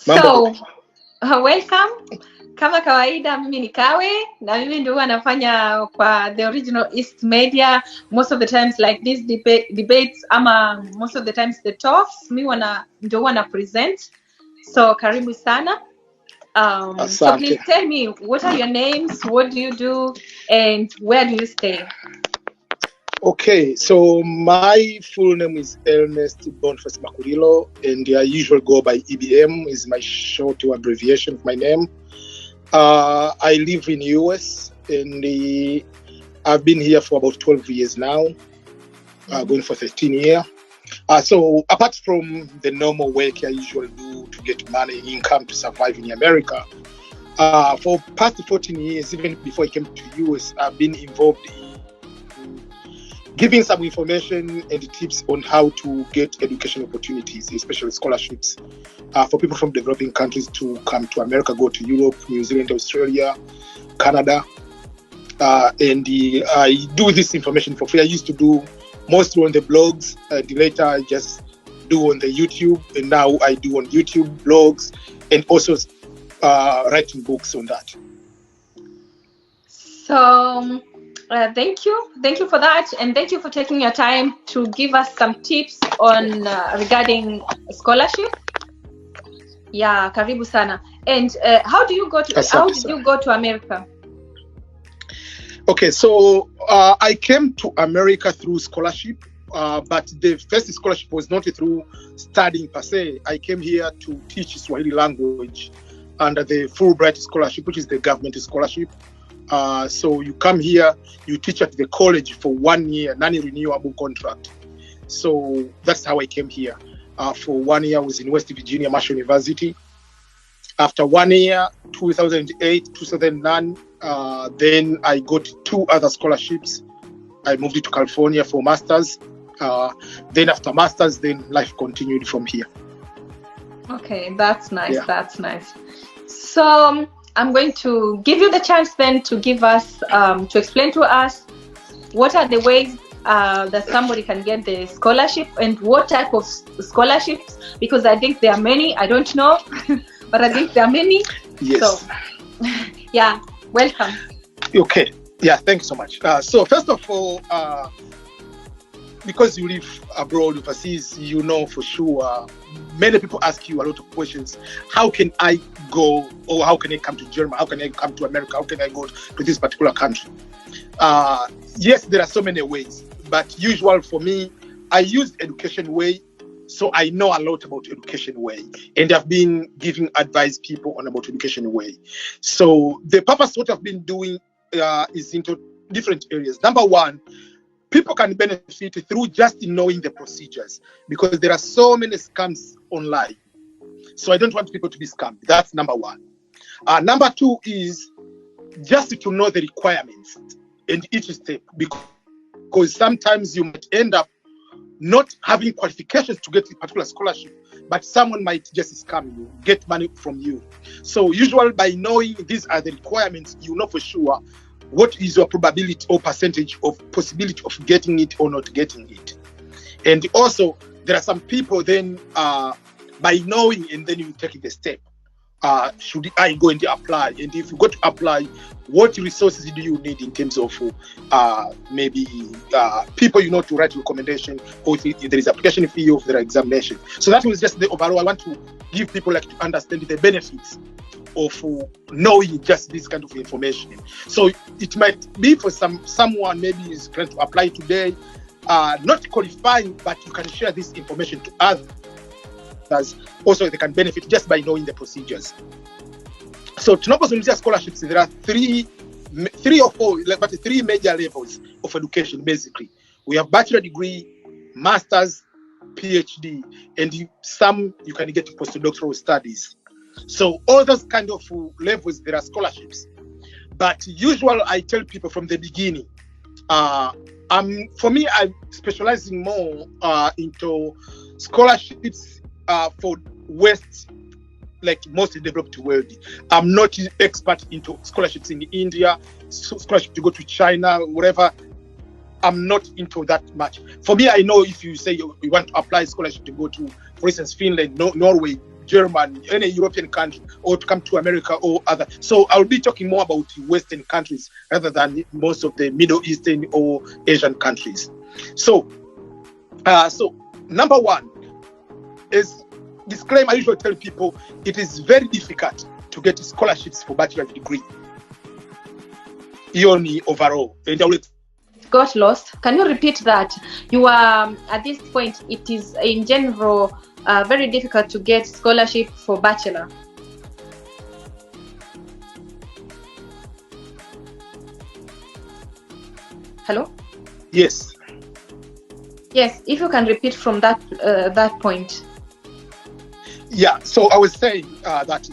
Mambo. So, welcome. Kama kawaida mimi ni Kawe na mimi ndio anafanya kwa the original East Media most of the times like these debates ama most of the times the talks mimi ndio wana present. So karibu sana. So please tell me, what are your names, what do you do, and where do you stay? Okay, so my full name is Ernest Boniface Makurilo, and I usually go by EBM, is my short abbreviation of my name. I live in US, and I've been here for about 12 years now, going for 13 years. So apart from the normal work I usually do to get money, income to survive in America, for past 14 years, even before I came to US, I've been involved in giving some information and tips on how to get education opportunities, especially scholarships, for people from developing countries to come to America, go to Europe, New Zealand, Australia, Canada. And I do this information for free. I used to do mostly on the blogs, and later I just do on the YouTube, and now I do on YouTube blogs and also writing books on that. So thank you for that, and thank you for taking your time to give us some tips on regarding scholarship. Yeah, karibu sana. And how did you go to America? Okay, so I came to America through scholarship, but the first scholarship was not through studying per se. I came here to teach Swahili language under the Fulbright scholarship, which is the government scholarship. So you come here, you teach at the college for 1 year, non-renewable contract. So that's how I came here. For 1 year, I was in West Virginia Marshall University. After 1 year, 2008, 2009, then I got 2 other scholarships. I moved to California for masters. Then after masters, then life continued from here. Okay, that's nice. Yeah. That's nice. So I'm going to give you the chance then to give us, to explain to us what are the ways that somebody can get the scholarship and what type of scholarships, because I think there are many, I don't know, but I think there are many. Yes. So, yeah, welcome. Okay. Yeah, thanks so much. So first of all, because you live abroad, overseas, you know for sure, many people ask you a lot of questions. How can I go, or how can I come to Germany? How can I come to America? How can I go to this particular country? Yes, there are so many ways, but usual for me, I use Education Way, so I know a lot about Education Way, and I've been giving advice people on about Education Way. So the purpose what I've been doing is into different areas. Number one, people can benefit through just knowing the procedures, because there are so many scams online. So I don't want people to be scammed. That's number one. Number two is just to know the requirements in each step, because sometimes you might end up not having qualifications to get a particular scholarship, but someone might just scam you, get money from you. So usually by knowing these are the requirements, you know for sure what is your probability or percentage of possibility of getting it or not getting it. And also, there are some people then, by knowing and then you take the step, should I go and apply? And if you go to apply, what resources do you need in terms of maybe people you know to write recommendation, or if there is application fee of their examination. So that was just the overall. I want to give people like to understand the benefits of knowing just this kind of information. So it might be for someone maybe is trying to apply today, not qualifying, but you can share this information to others. Also, they can benefit just by knowing the procedures. So tunapozungumzia scholarships, there are three or four, but 3 major levels of education. Basically, we have bachelor degree, masters, PhD, and some you can get postdoctoral studies. So all those kind of levels, there are scholarships. But usually I tell people from the beginning, for me, I'm specializing more into scholarships for West, like most developed world. I'm not expert into scholarships in India, scholarship to go to China, whatever. I'm not into that much. For me, I know if you say you want to apply scholarship to go to, for instance, Finland, Norway, German, any European country, or to come to America or other. So I'll be talking more about Western countries rather than most of the Middle Eastern or Asian countries. So number one is disclaimer. I usually tell people it is very difficult to get scholarships for bachelor's degree. Only overall, and I will got lost. Can you repeat that? You are at this point, it is in general very difficult to get scholarship for bachelor. Hello? Yes. Yes, if you can repeat from that point. Yeah, so I was saying that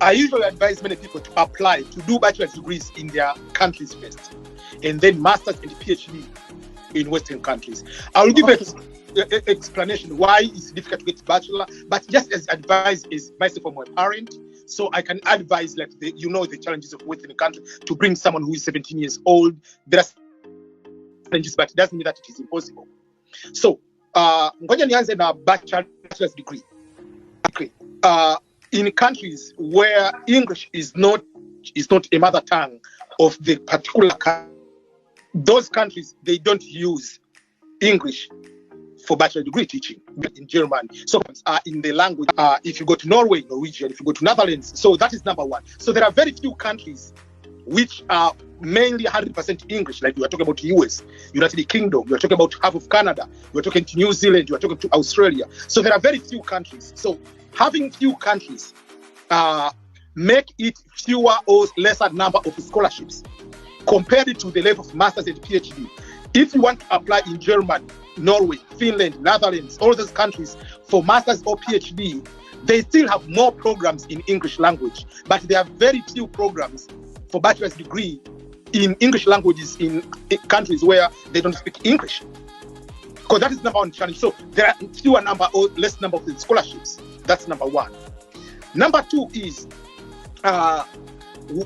I usually advise many people to apply to do bachelor's degrees in their countries first, and then master's and PhD in Western countries. I will give an explanation why it's difficult to get bachelor, but just as advice is myself from my parent, so I can advise like the challenges of Western country to bring someone who is 17 years old. There are challenges, but it doesn't mean that it is impossible. So, ngoja nianze na bachelor's degree. In countries where English is not a mother tongue of the particular country, those countries, they don't use English for bachelor degree teaching. In German, so in the language, if you go to Norway, Norwegian, if you go to Netherlands, so that is number one. So there are very few countries which are mainly 100% English, like you are talking about US, United Kingdom, you are talking about half of Canada, you are talking to New Zealand, you are talking to Australia. So there are very few countries. So having few countries make it fewer or lesser number of scholarships compared to the level of masters and PhD. If you want to apply in Germany, Norway, Finland, Netherlands, all those countries for masters or PhD, they still have more programs in English language, but there are very few programs for bachelor's degree in English languages in countries where they don't speak English. Because that is number one challenge. So there are fewer number or less number of the scholarships. That's number one. Number two is,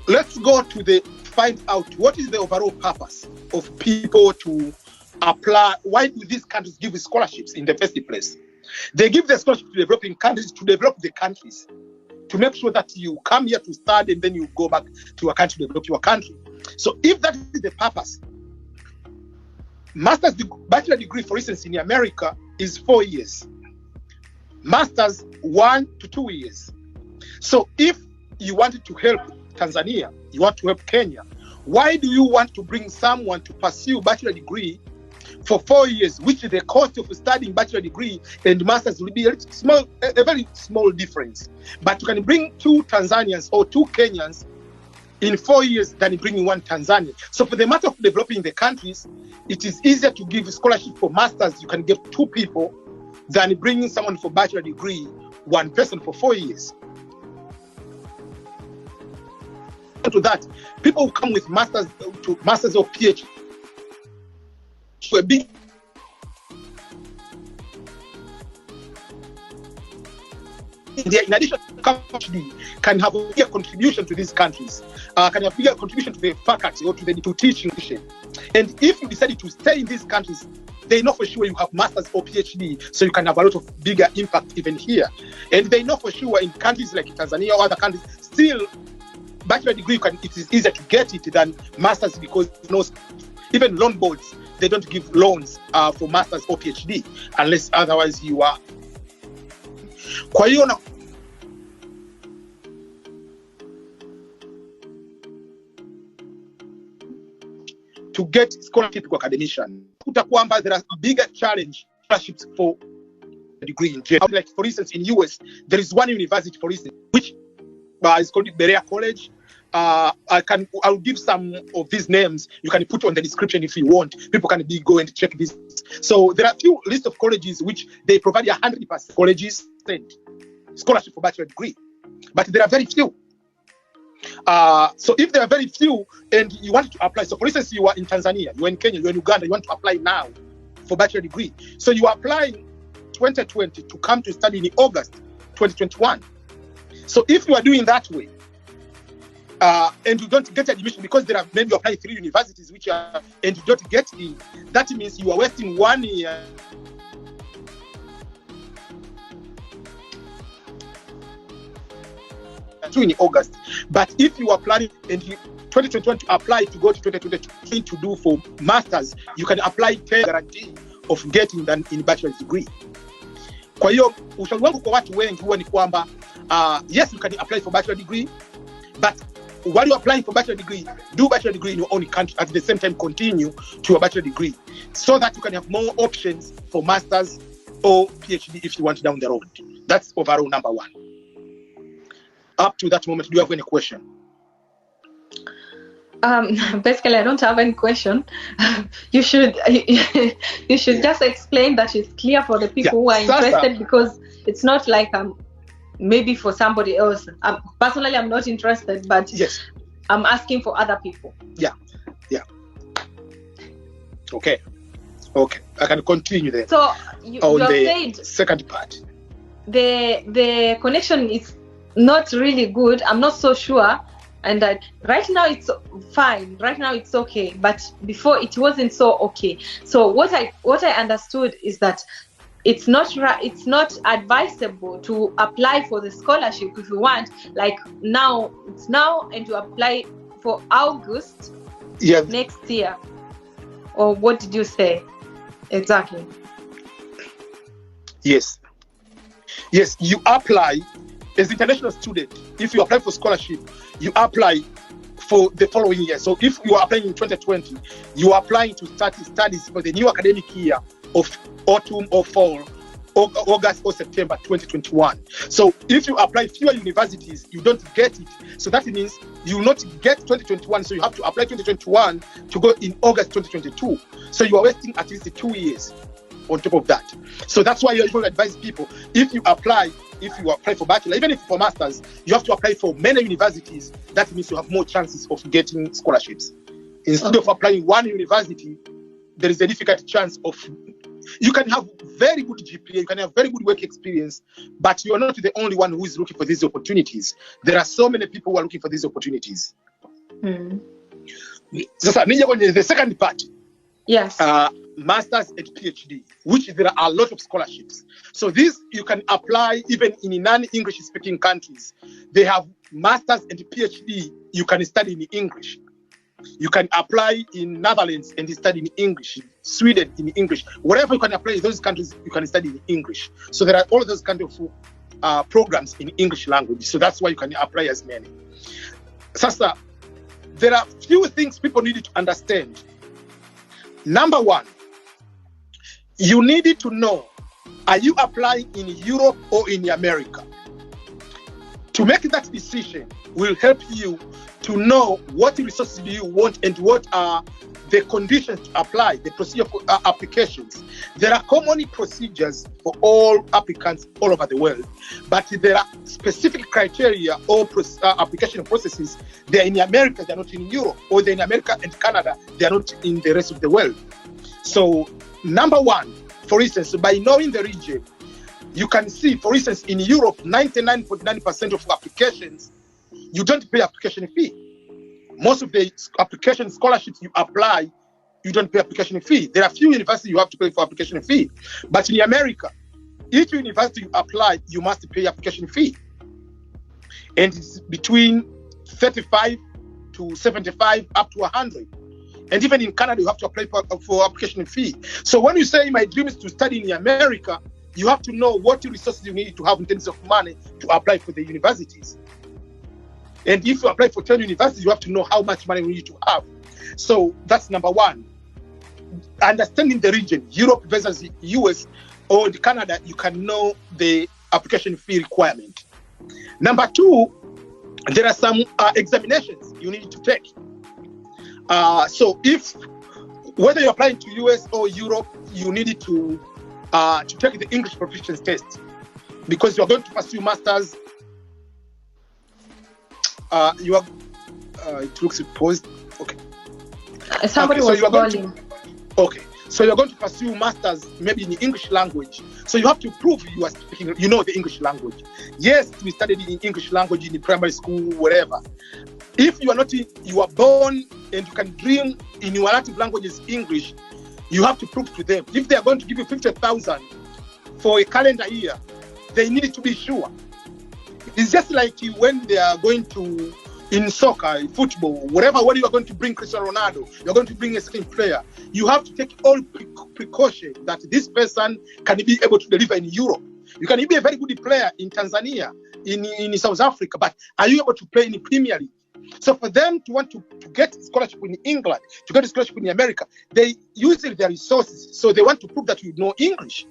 let's go to find out what is the overall purpose of people to apply. Why do these countries give scholarships in the first place? They give the scholarship to developing countries to develop the countries, to make sure that you come here to study and then you go back to your country to develop your country. So if that is the purpose, bachelor degree, for instance, in America is 4 years. Masters 1 to 2 years. So if you wanted to help Tanzania, you want to help Kenya, why do you want to bring someone to pursue bachelor degree for 4 years, which the cost of studying bachelor degree and masters will be a very small difference? But you can bring 2 Tanzanians or 2 Kenyans in 4 years than bringing 1 Tanzanian. So for the matter of developing the countries, it is easier to give scholarship for masters. You can get 2 people than bringing someone for bachelor degree, 1 person for 4 years. To that, people who come with masters or PhD to a big in addition to PhD, can have a bigger contribution to these countries, can have a bigger contribution to the faculty or to teaching. And if you decided to stay in these countries, they know for sure you have masters or PhD, so you can have a lot of bigger impact even here. And they know for sure in countries like Tanzania or other countries, still bachelor degree, it is easier to get it than masters, because even loan boards, they don't give loans for masters or PhD unless otherwise you are. Kwa hiyo to get scholarship for academician, there are bigger challenge scholarships for degree in general. Like for instance, in US, there is one university, for instance, which is called Berea College. I'll give some of these names. You can put on the description if you want. People can go and check this. So there are a few list of colleges which they provide 100% colleges scholarship for bachelor degree, but there are very few. So if there are very few and you want to apply, so for instance, you are in Tanzania, you are in Kenya, you are in Uganda, you want to apply now for bachelor degree. So you are applying 2020 to come to study in August 2021. So if you are doing that way, and you don't get admission because there are maybe you apply 3 universities and you don't get in, that means you are wasting 1 year in August. But if you are planning in 2021 to apply to go to 2023 to do for masters, you can apply 10 guarantee of getting them in bachelor's degree. Kwa hiyo ushauri wangu kwa watu wengi huwa ni kwamba yes, you can apply for bachelor degree, but while you're applying for bachelor degree, do bachelor degree in your own country, at the same time continue to a bachelor degree, so that you can have more options for masters or PhD if you want down the road. That's overall number one. Up to that moment, do you have any question? Basically, I don't have any question. You should just explain that it's clear for the people who are interested, because it's not like maybe for somebody else. Personally, I'm not interested, but yes, I'm asking for other people. Yeah. Okay. I can continue then. So you said second part. The connection is not really good. I'm not so sure. And right now it's fine. Right now it's okay. But before it wasn't so okay. So what I understood is that it's not advisable to apply for the scholarship if you want. Like now, it's now, and you apply for August next year. Or what did you say exactly? Yes, you apply as international student. If you apply for scholarship, you apply for the following year. So if you are applying in 2020, you are applying to start studies for the new academic year of autumn or fall, or August or September 2021. So if you apply fewer universities, you don't get it. So that means you will not get 2021. So you have to apply 2021 to go in August 2022. So you are wasting at least 2 years on top of that. So that's why you usually advise people, if you apply for bachelor, even if for masters, you have to apply for many universities. That means you have more chances of getting scholarships. Instead of applying one university, there is a difficult chance of, you can have very good GPA, you can have very good work experience, but you are not the only one who is looking for these opportunities. There are so many people who are looking for these opportunities. So, the second part. Yes. Masters and PhD, which there are a lot of scholarships. So this you can apply even in non-English speaking countries. They have masters and PhD. You can study in English. You can apply in Netherlands and study in English. Sweden in English. Wherever you can apply in those countries, you can study in English. So there are all those kind of programs in English language. So that's why you can apply as many. Sasa, there are few things people need to understand. Number one, you need to know, are you applying in Europe or in America? To make that decision will help you to know what resources do you want and what are the conditions to apply, the procedure for applications. There are common procedures for all applicants all over the world, but there are specific criteria or application processes. They're in America, they're not in Europe, or they're in America and Canada, they're not in the rest of the world. So, number one, for instance, by knowing the region, you can see, for instance, in Europe, 99.9% of applications, you don't pay application fee. Most of the application scholarships you apply, you don't pay application fee. There are few universities you have to pay for application fee. But in America, each university you apply, you must pay application fee. And it's between 35 to 75 up to 100. And even in Canada, you have to apply for application fee. So when you say my dream is to study in America, you have to know what resources you need to have in terms of money to apply for the universities. And if you apply for 10 universities, you have to know how much money you need to have. So that's number one. Understanding the region, Europe versus the US or Canada, you can know the application fee requirement. Number two, there are some examinations you need to take. So if, whether you're applying to US or Europe, you need to take the English proficiency test, because you're going to pursue masters. It looks paused. Okay. Somebody was calling. So you're going to pursue masters maybe in the English language. So you have to prove you are speaking, you know the English language. Yes, we studied in English language in the primary school, wherever. If you are not, you are born and you can dream in your native language is English, you have to prove to them. If they are going to give you 50,000 for a calendar year, they need to be sure. It's just like when they are going to, in soccer, football, whatever, when you are going to bring Cristiano Ronaldo, you're going to bring a certain player, you have to take all precaution that this person can be able to deliver in Europe. You can be a very good player in Tanzania, in South Africa, but are you able to play in the Premier League? So for them to want to get scholarship in England, to get a scholarship in America, they use their resources. So they want to prove that you know English.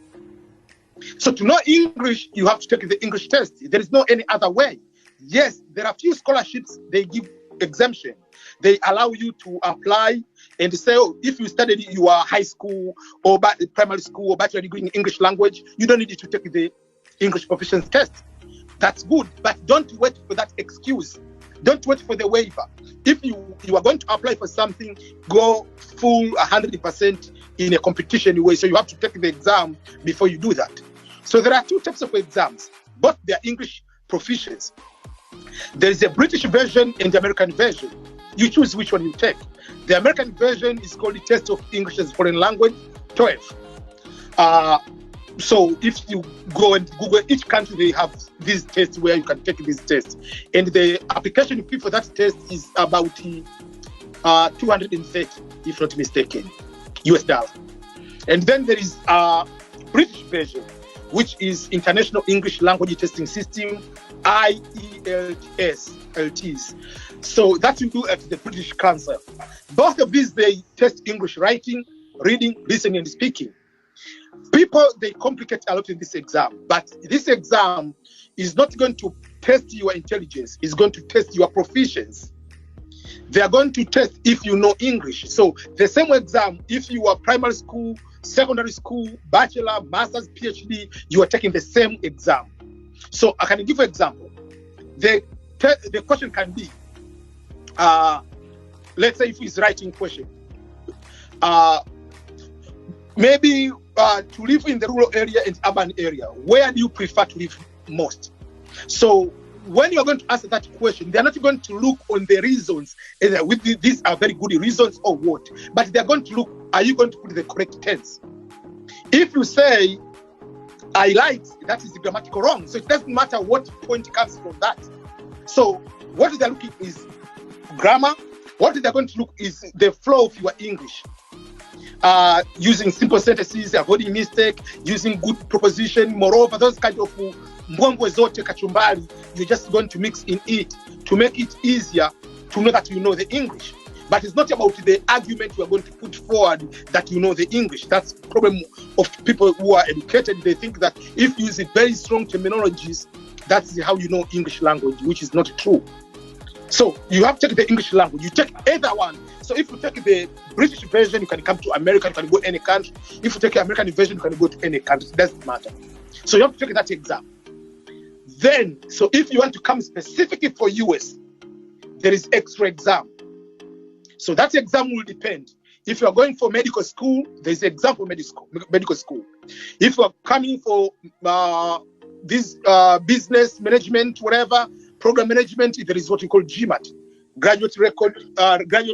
So to know English, you have to take the English test. There is no any other way. Yes, there are few scholarships, they give exemption. They allow you to apply and say, oh, if you studied your high school or primary school or bachelor degree in English language, you don't need to take the English proficiency test. That's good, but don't wait for that excuse. Don't wait for the waiver. If you are going to apply for something, go full 100% in a competition way. So you have to take the exam before you do that. So there are two types of exams. Both they are English proficiency. There is a British version and the American version. You choose which one you take. The American version is called the Test of English as Foreign Language, TOEFL. So if you go and Google, each country, they have these tests where you can take these tests. And the application fee for that test is about 230, if not mistaken, US dollar. And then there is a British version, which is International English Language Testing System, IELTS. So that you do at the British Council. Both of these, they test English writing, reading, listening, and speaking. People, they complicate a lot in this exam, but this exam is not going to test your intelligence. It's going to test your proficiency. They are going to test if you know English. So the same exam, if you are primary school, secondary school, bachelor, master's, PhD, you are taking the same exam. So I can give you an example. The question can be, let's say if it's writing question, maybe to live in the rural area and urban area, where do you prefer to live most? So when you're going to answer that question, they're not going to look on the reasons, with these are very good reasons or what, but they're going to look, are you going to put the correct tense? If you say, I liked, that is grammatical wrong. So it doesn't matter what point comes from that. So what they're looking is grammar. What they're going to look is the flow of your English. Using simple sentences, avoiding mistake, using good proposition. Moreover, those kind of mbwembwe zote kachumbari, you're just going to mix in it to make it easier to know that you know the English. But it's not about the argument you are going to put forward that you know the English. That's the problem of people who are educated. They think that if you use very strong terminologies, that's how you know English language, which is not true. So you have to take the English language. You take either one. So if you take the British version, you can come to America, you can go to any country. If you take the American version, you can go to any country. It doesn't matter. So you have to take that exam. Then, so if you want to come specifically for US, there is extra exam. So that exam will depend. If you are going for medical school, there's an exam for medical school. If you are coming for this business management, whatever, program management, there is what we call GMAT, graduate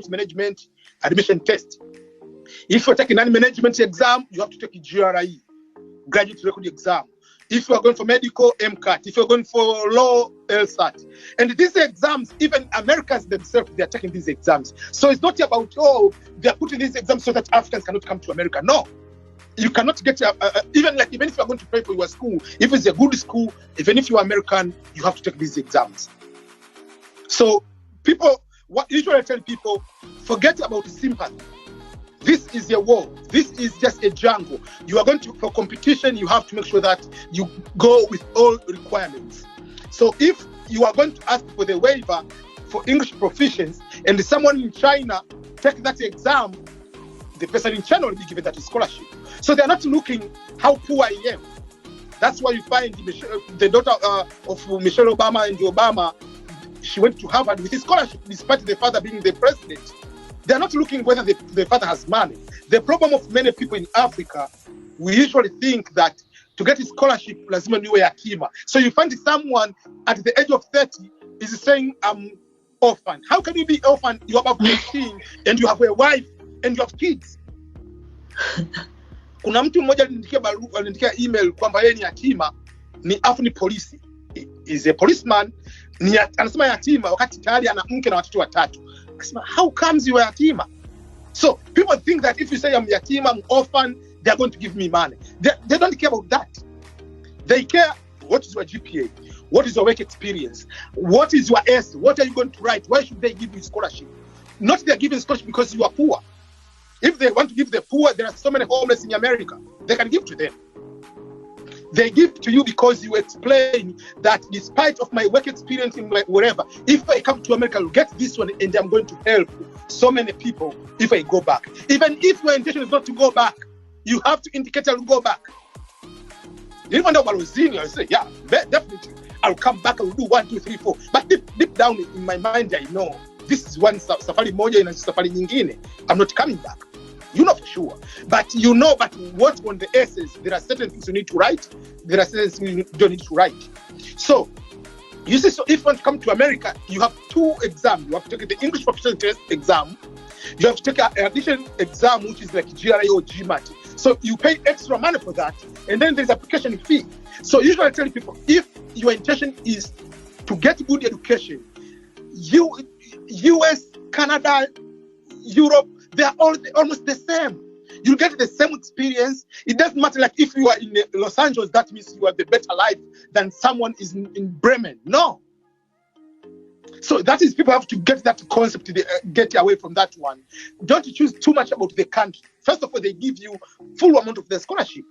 management admission test. If you're taking an management exam, you have to take a GRE, graduate record exam. If you are going for medical, MCAT. If you're going for law, LSAT. And these exams, even Americans themselves, they are taking these exams. So it's not about, they are putting these exams so that Africans cannot come to America. No. You cannot get, even if you are going to pay for your school, if it's a good school, even if you are American, you have to take these exams. So usually I tell people, forget about sympathy. This is a war. This is just a jungle. You are going for competition, you have to make sure that you go with all requirements. So if you are going to ask for the waiver for English proficiency and someone in China take that exam, the person in China will be given that scholarship. So they're not looking how poor I am. That's why you find the daughter of Michelle Obama and Obama, she went to Harvard with a scholarship despite the father being the president. They're not looking whether the father has money. The problem of many people in Africa, we usually think that to get a scholarship, lazima niwe yatima. So you find someone at the age of 30 is saying, I'm orphan. How can you be orphan? You're above 18 and you have a wife and you have kids. Kuna mtu mmoja aliniandikia email kwamba yeye ni yatima, ni polisi. is a policeman, anasema yatima wakati tayari ana mke na watoto watatu. Akasema, how comes you are yatima? So people think that if you say I'm yatima, I'm orphan, they're going to give me money. They don't care about that. They care, what is your GPA? What is your work experience? What is your S? What are you going to write? Why should they give you scholarship? Not they're giving scholarship because you are poor. If they want to give the poor, there are so many homeless in America. They can give to them. They give to you because you explain that despite of my work experience in wherever, if I come to America, I'll get this one and I'm going to help so many people if I go back. Even if your intention is not to go back, you have to indicate I'll go back. Even though I was senior, I say, yeah, definitely, I'll come back, I'll do 1, 2, 3, 4. But deep down in my mind, I know this is one safari moja and safari nyingine. I'm not coming back. You know for sure. But what on the essays, there are certain things you need to write, there are certain things you don't need to write. So, you see, so if you want to come to America, you have 2 exams. You have to take the English proficiency test exam. You have to take an additional exam, which is like GRE or GMAT. So you pay extra money for that, and then there's application fee. So usually I tell people, if your intention is to get good education, US, Canada, Europe, they are all almost the same. You get the same experience. It doesn't matter, like if you are in Los Angeles, that means you have the better life than someone is in Bremen. No. So that is, people have to get that concept, get away from that one. Don't choose too much about the country. First of all, they give you full amount of the scholarship.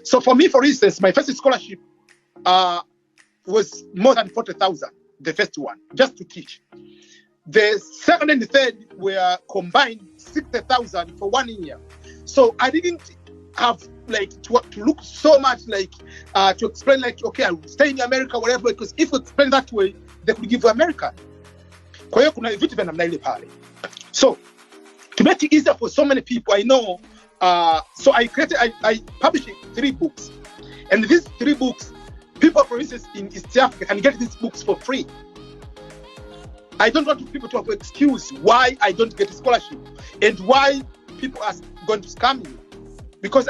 So for me, for instance, my first scholarship was more than 40,000, the first one, just to teach. The second and the third were combined 60,000 for 1 year. So I didn't have like to look so much like to explain like, okay, I'll stay in America, whatever, because if you explain that way, they could give you America. Kwa hiyo kuna vitu vya namna ile pale. So to make it easier for so many people, I know, so I published 3 books. And these 3 books, people, for instance, in East Africa can get these books for free. I don't want people to have an excuse why I don't get a scholarship and why people are going to scam me. Because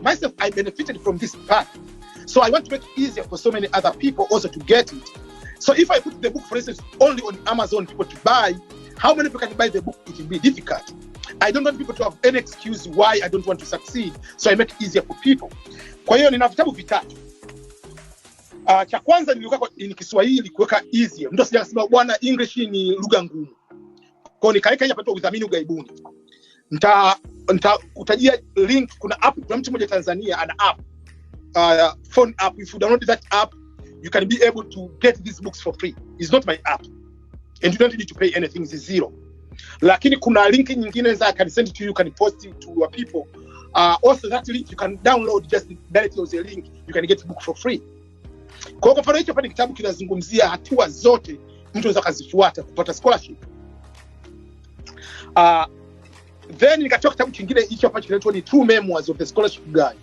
myself, I benefited from this path. So I want to make it easier for so many other people also to get it. So if I put the book, for instance, only on Amazon, people to buy, how many people can buy the book? It will be difficult. I don't want people to have any excuse why I don't want to succeed. So I make it easier for people. Kwa hiyo nina vitabu vitatu. Cha kwanza niliweka ni Kiswahili kuweka easier. Ndio sijasema bwana English ni lugha ngumu. Kwa hiyo nikaweka hapa tu Udhamini Ugaibuni. Nitakutajia link, kuna app, kuna mtu mmoja Tanzania ana app. Phone app. If you download that app, you can be able to get these books for free. It's not my app. And you don't need to pay anything, it's zero. Lakini kuna link nyingine za I can send it to you, can post it to your people. Also that link you can download just directly on the link, you can get the book for free. Kwa mfano hicho pale kitabu kinazungumzia hatua zote mtu anaweza kuzifuata kupata scholarship. Then nikatoa kitabu kingine hicho hapa kinaitwa ni True Memoirs of the Scholarship Guy.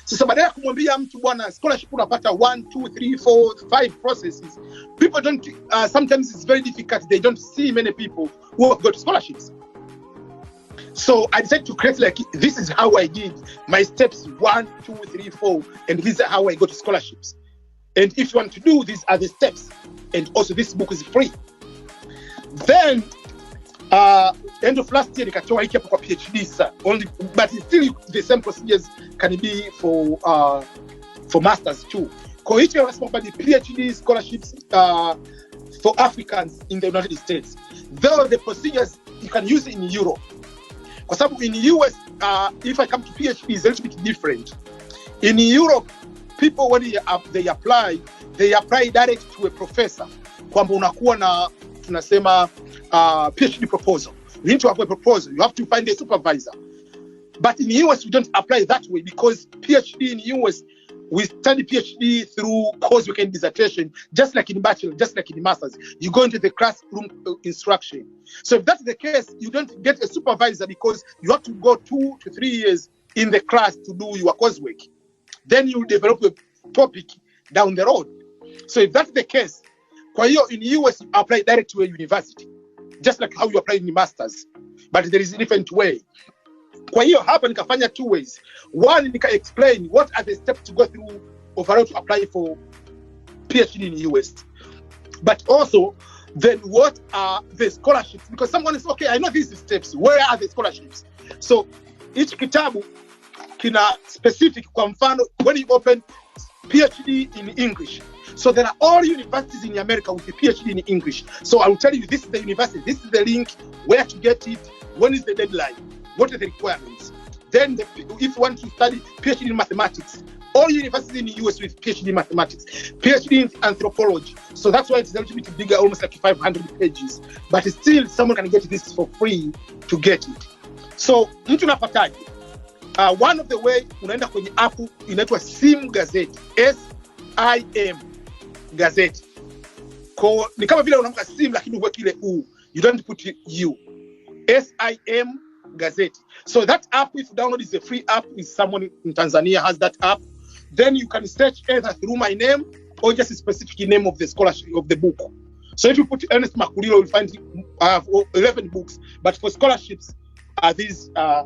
Sasa badala ya kumwambia mtu bwana scholarship unapata 1, 2, 3, 4, 5 processes, people don't sometimes it's very difficult. They don't see many people who have got scholarships. So I decided to create like, this is how I did my steps 1, 2, 3, 4, and this is how I got scholarships. And if you want to do, these are the steps. And also this book is free. Then end of last year nikatoa hiki hapo kwa PhD sir. Only, but it's still the same procedures can be for masters too. Kwa hiyo tunasema kwamba the PhD scholarships for Africans in the United States. Though the procedures you can use in Europe. Kwa sababu in US if I come to PhD is a little bit different. In Europe people when they apply direct to a professor. Kwamba unakuwa na tunasema PhD proposal. You need to have a proposal. You have to find a supervisor. But in the US, we don't apply that way because PhD in the US, we study PhD through coursework and dissertation, just like in bachelor, just like in masters. You go into the classroom instruction. So if that's the case, you don't get a supervisor because you have to go 2 to 3 years in the class to do your coursework. Then you develop a topic down the road. So if that's the case, kwa hiyo in the US, you apply direct to a university. Just like how you apply in the masters, but there is a different way. Kwa hiyo hapa nikafanya 2 ways. One, nika explain what are the steps to go through overall to apply for PhD in the US. But also, then what are the scholarships? Because someone is, okay, I know these steps. Where are the scholarships? So each kitabu kina specific, kwa mfano, when you open PhD in English. So there are all universities in America with a PhD in English. So I will tell you, this is the university, this is the link, where to get it, when is the deadline, what are the requirements. Then if you want to study PhD in mathematics, all universities in the US with PhD in mathematics, PhD in anthropology. So that's why it's a little bit bigger, almost like 500 pages. But still, someone can get this for free to get it. So, mtu napataje? One of the way, unaenda kwenye app inaitwa SIM Gazette. SIM Gazette. Ni kama vile unaamka SIM lakini uweke ile U. You don't put U. SIM Gazette. So that app, if you download, is a free app. If someone in Tanzania has that app, then you can search either through my name or just a specific name of the scholarship of the book. So if you put Ernest Makulilo, you'll find I have 11 books. But for scholarships, these are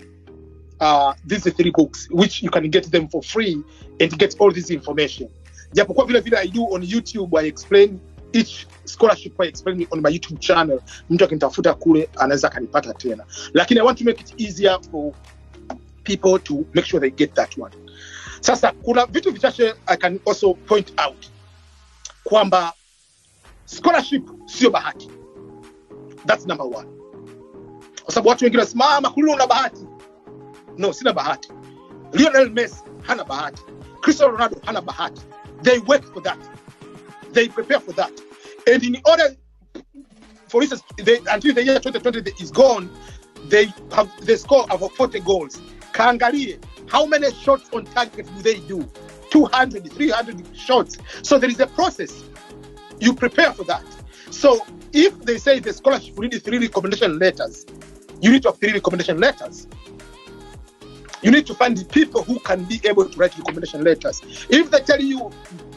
3 books, which you can get them for free and get all this information. Japokuwa vile vile I do on YouTube, I explain each scholarship, I explain on my YouTube channel. Mtu akinitafuta kule anaweza kanipata tena. Lakini I want to make it easier for people to make sure they get that one. Sasa kuna vitu vichache I can also point out kwamba scholarship sio bahati. That's number 1. Kwa sababu watu wengine wasimama Kulilo una bahati. No, sina bahati. Lionel Messi hana bahati. Cristiano Ronaldo hana bahati. They work for that. They prepare for that. And in order, for instance, until the year 2020 is gone, they score about 40 goals. Kaangalie, how many shots on target do they do? 200, 300 shots. So there is a process. You prepare for that. So if they say the scholarship, we need 3 recommendation letters, you need to have 3 recommendation letters. You need to find the people who can be able to write recommendation letters. If they tell you,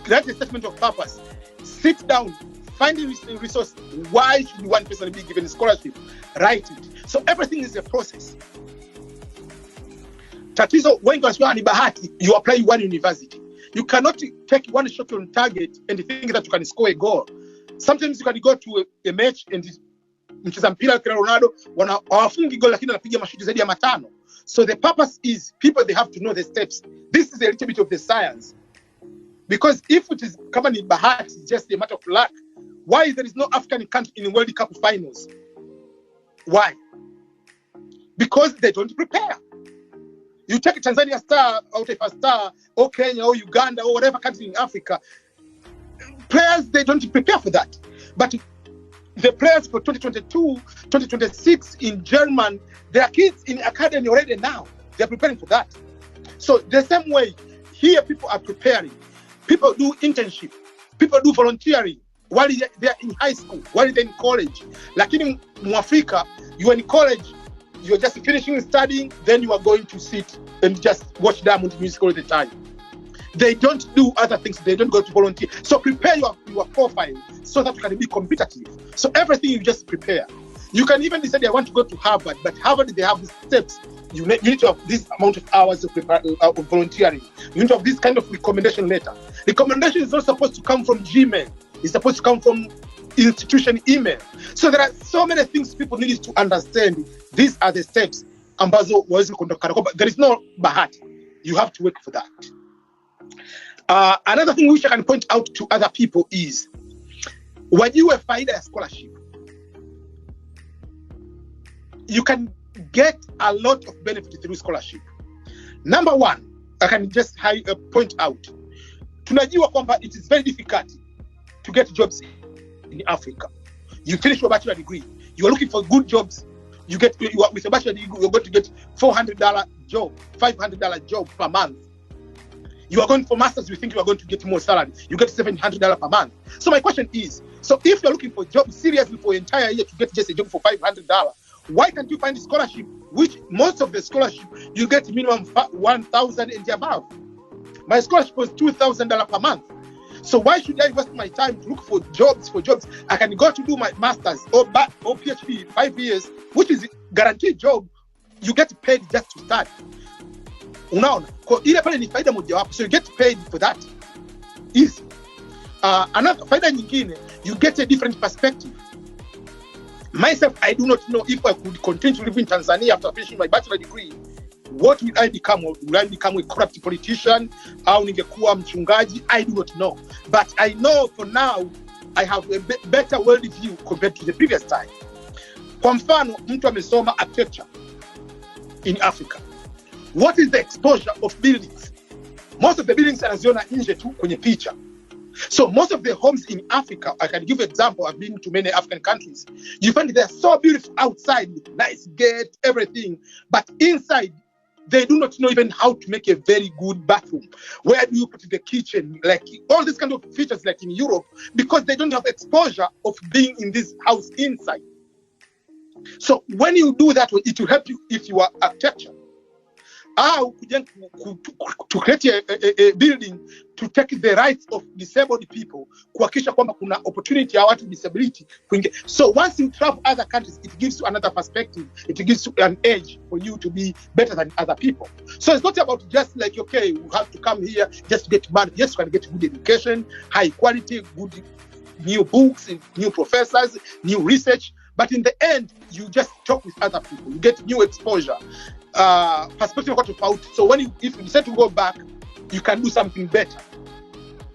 write a statement of purpose, sit down, find a resource. Why should one person be given a scholarship? Write it. So everything is a process. Tatizo, when you bahati, you apply one university. You cannot take one shot on target and think that you can score a goal. Sometimes you can go to a match and mcheza mpira kama Ronaldo hawafungi goal lakini anapiga mashuti zaidi ya 5. So the purpose is people, they have to know the steps. This is a little bit of the science. Because if it is kama ni bahati, just a matter of luck, why there is no African country in World Cup finals? Why? Because they don't prepare. You take Tanzania star out of a star, or Kenya, or Uganda, or whatever country in Africa, players, they don't prepare for that. But the players for 2022, 2026 in German, there are kids in academy already now. They're preparing for that. So the same way, here people are preparing. People do internship. People do volunteering while they're in high school, while they're in college. Lakini Mwafrika, you're in college, you're just finishing studying, then you are going to sit and just watch Diamond music all the time. They don't do other things. They don't go to volunteer. So prepare your profile so that you can be competitive. So everything you just prepare. You can even decide, I want to go to Harvard, but Harvard, they have the steps. You need to have this amount of hours of volunteering. You need to have this kind of recommendation letter. Recommendation is not supposed to come from Gmail. It's supposed to come from institution email. So there are so many things people need to understand. These are the steps. Ambazo wawezi kuondoka. There is no bahati. You have to work for that. Another thing which I can point out to other people is, wajue faida ya scholarship. You can get a lot of benefit through scholarship. Number 1, I can just point out, tunajua kwamba it is very difficult to get jobs in Africa. You finish your bachelor degree, you are looking for good jobs. You are with a bachelor degree, you're going to get $400 job, $500 job per month. You are going for masters, you think you are going to get more salary. You get $700 per month. So my question is, so if you're looking for a job seriously for an entire year to get just a job for $500, why can't you find a scholarship, which most of the scholarship, you get minimum $1,000 and above? My scholarship was $2,000 per month. So why should I waste my time to look for jobs? I can go to do my master's or PhD 5 years, which is guaranteed job. You get paid just to start. Unaona, kwa ile pale ni faida moja wapo. So you get paid for that. Easy. Another faida nyingine, you get a different perspective. Myself, I do not know if I could continue to live in Tanzania after finishing my bachelor degree. What will I become? Will I become a corrupt politician? Au ningekuwa mchungaji? I do not know. But I know for now, I have a better world view compared to the previous time. Kwa mfano, mtu amesoma architecture in Africa. What is the exposure of buildings? Most of the buildings anaziona nje tu kwenye picha. So most of the homes in Africa, I can give an example, I've been to many African countries, you find they're so beautiful outside with nice gate, everything, but inside, they do not know even how to make a very good bathroom. Where do you put the kitchen? Like all these kind of features like in Europe, because they don't have exposure of being in this house inside. So when you do that, it will help you if you are architecture. To create a building to take the rights of disabled people, kuhakikisha kwamba kuna opportunity ya watu disability kuingia. So once you travel other countries, it gives you another perspective. It gives you an edge for you to be better than other people. So it's not about just like, okay, you have to come here just to get money. Yes, you can get good education, high quality, good new books, new professors, new research. But in the end, you just talk with other people. You get new exposure. Perspective about. So if you decide to go back, you can do something better.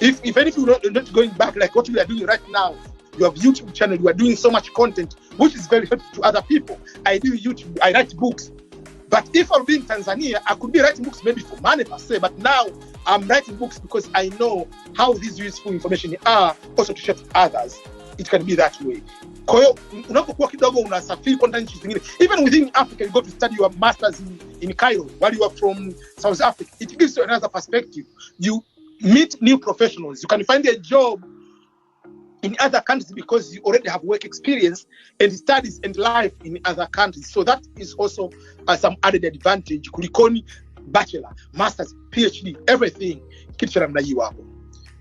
Even if you're not going back like what we are doing right now, you have YouTube channel, you are doing so much content, which is very helpful to other people. I do YouTube, I write books. But if I'll be in Tanzania, I could be writing books maybe for money per se, but now I'm writing books because I know how these useful information are also to share to others. It can be that way. Kwa hiyo unapokuwa kidogo unasafiri kwenda nchi zingine, even within Africa, you go to study your masters in Cairo while you are from South Africa, it gives you another perspective. You meet new professionals. You can find a job in other countries because you already have work experience and studies and life in other countries. So that is also some added advantage. Kulikoni bachelor, masters, PhD, everything kitu cha namna hiyo hapo.